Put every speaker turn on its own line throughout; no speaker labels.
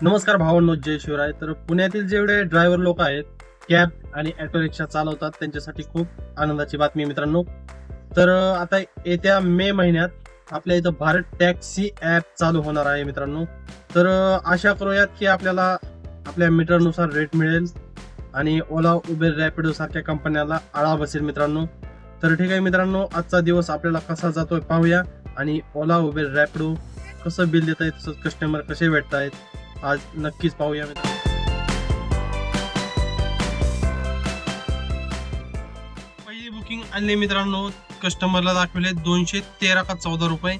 नमस्कार भावांनो, जय शिवराय. तर पुण्यातील जेवढे ड्रायव्हर लोक आहेत, कॅब आणि ऑटो रिक्षा चालवतात, त्यांच्यासाठी खूप आनंदाची बातमी आहे मित्रांनो. तर आता येत्या मे महिन्यात आपल्या इथं भारत टॅक्सी ॲप चालू होणार आहे मित्रांनो. तर आशा करूयात की आपल्याला आपल्या मीटरनुसार रेट मिळेल आणि ओला, उबेर, रॅपिडो सारख्या कंपन्याला आळा बसेल मित्रांनो. तर ठीक आहे मित्रांनो, आजचा दिवस आपल्याला कसा जातोय पाहूया आणि ओला, उबेर, रॅपिडो कसं बिल देत आहेत, तसंच कस्टमर कसे भेटत आहेत आज नक्कीच पाहूया मित्रांनो. पहिली बुकिंग आणली मित्रांनो, कस्टमरला दाखवले 213 का 14 रुपये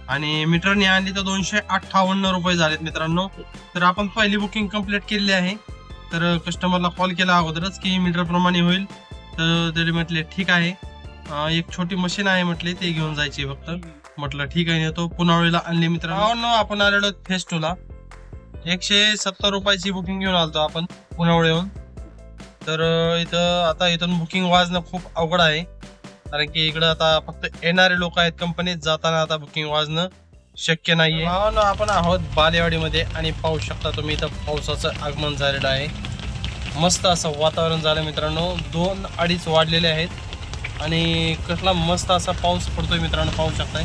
आणि मीटरने आणली तर 258 रुपये झालेत मित्रांनो. तर आपण पहिली बुकिंग कंप्लीट केलेली आहे. तर कस्टमरला कॉल केला अगोदरच की मीटर प्रमाणे होईल, तर तरी म्हटले ठीक आहे. एक छोटी मशीन आहे म्हटले, ते घेऊन जायची फक्त. म्हटलं ठीक आहे, तो पुनावळीला आणली मित्रांनो. आपण आलेलो फेस्टोला 170 रुपयाची बुकिंग घेऊन आलतो आपण पुनावळीहून. तर इथून बुकिंग वाजणं खूप अवघड आहे, कारण की इकडं आता फक्त येणारे लोक आहेत कंपनीत, जाताना आता बुकिंग वाजणं शक्य नाहीये. आपण आहोत बालेवाडीमध्ये आणि पाहू शकता तुम्ही इथं पावसाचं आगमन झालेलं आहे. मस्त असं वातावरण झालं मित्रांनो. 2-2.5 वाढलेले आहेत आणि कसला मस्त असा पाऊस पडतोय मित्रांनो, पाहू शकताय.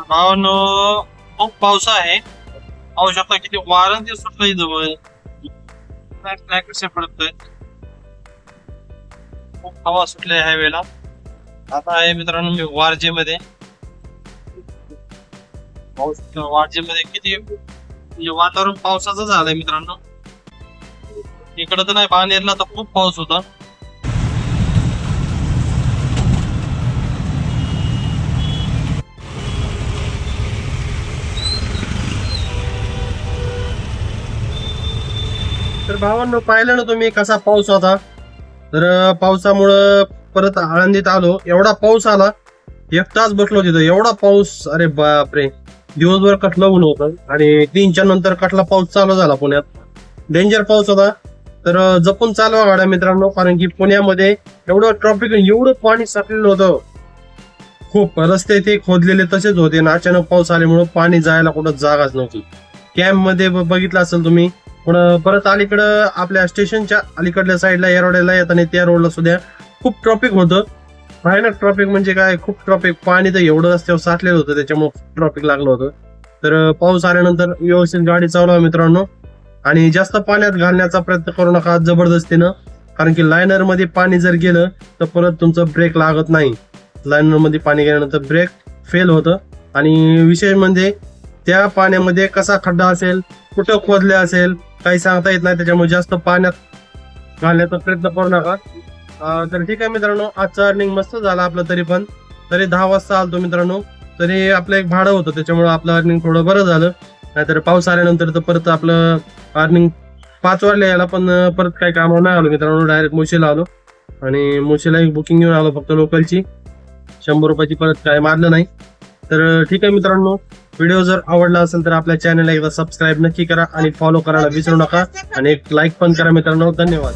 भावांनो, खूप पाऊस आहे, पाहू शकता किती वारं ते सुटलंय जवळ. कसे पडतोय, खूप हवा सुटली हायवेला. आता आहे मित्रांनो मी वारजे मध्ये. वारजे मध्ये किती म्हणजे वातावरण पावसाचं झालंय मित्रांनो. इकडं तर नाही, बाणेरला तर खूप पाऊस होता. तर भावांनो, पाहिलं ना तुम्ही कसा पाऊस होता. तर पावसामुळं परत आळंदीत आलो. एवढा पाऊस आला, 1 तास बसलो तिथं. एवढा पाऊस, अरे बापरे. दिवसभर कटलं ऊन होतं आणि 3च्या नंतर कटला पाऊस चालू झाला पुण्यात. डेंजर पाऊस होता. तर जपून चालवा गाड्या मित्रांनो, कारण की पुण्यामध्ये एवढं ट्रॅफिक, एवढं पाणी साठलेलं होतं. खूप रस्ते ते खोदलेले तसेच होते आणि अचानक पाऊस आल्यामुळं पाणी जायला कुठं जागाच नव्हती. कॅम्प मध्ये बघितलं असेल तुम्ही. पण परत अलीकडं आपल्या स्टेशनच्या अलीकडल्या साईडला येरवड्याला येताना त्या रोडला सुद्धा खूप ट्रॅफिक होतं. भयानक ट्रॅफिक म्हणजे काय, खूप ट्रॅफिक. पाणी तर एवढं रस्त्यावर साठलेलं होतं, त्याच्यामुळे ट्रॅफिक लागलं होतं. तर पाऊस आल्यानंतर व्यवस्थित गाडी चालवा मित्रांनो आणि जास्त पाण्यात घालण्याचा प्रयत्न करू नका जबरदस्तीनं, कारण की लायनर मध्ये पाणी जर गेलं तर परत तुमचं ब्रेक लागत नाही. लायनर मध्ये पाणी गेल्यानंतर ब्रेक फेल होतं आणि विशेष म्हणजे त्या पाण्यामध्ये कसा खड्डा असेल, कुठं खोदले असेल, काही सांगता येत नाही. त्याच्यामुळे जास्त पाण्यात घालण्याचा प्रयत्न करू नका. तर ठीक आहे मित्रांनो, आजचं अर्निंग मस्त झालं आपलं. तरी 10 वाजता आलतो मित्रांनो. तरी आपलं एक भाडं होतं, त्याच्यामुळे आपलं अर्निंग थोडं बरं झालं. नाहीतर पाऊस आल्यानंतर तर परत आपलं अर्निंग 5 वाजले यायला, पण परत काही कामावर नाही आलो मित्रांनो. डायरेक्ट मुशीला आलो आणि मुशीला एक बुकिंग घेऊन आलो फक्त लोकलची. 100 रुपयाची परत काय मारलं नाही. तर ठीक आहे मित्रांनो, व्हिडिओ जर आवडला असेल तर आपल्या चॅनलला एकदा सबस्क्राईब नक्की करा आणि फॉलो करायला विसरू नका आणि एक लाईक पण करा मित्रांनो. धन्यवाद.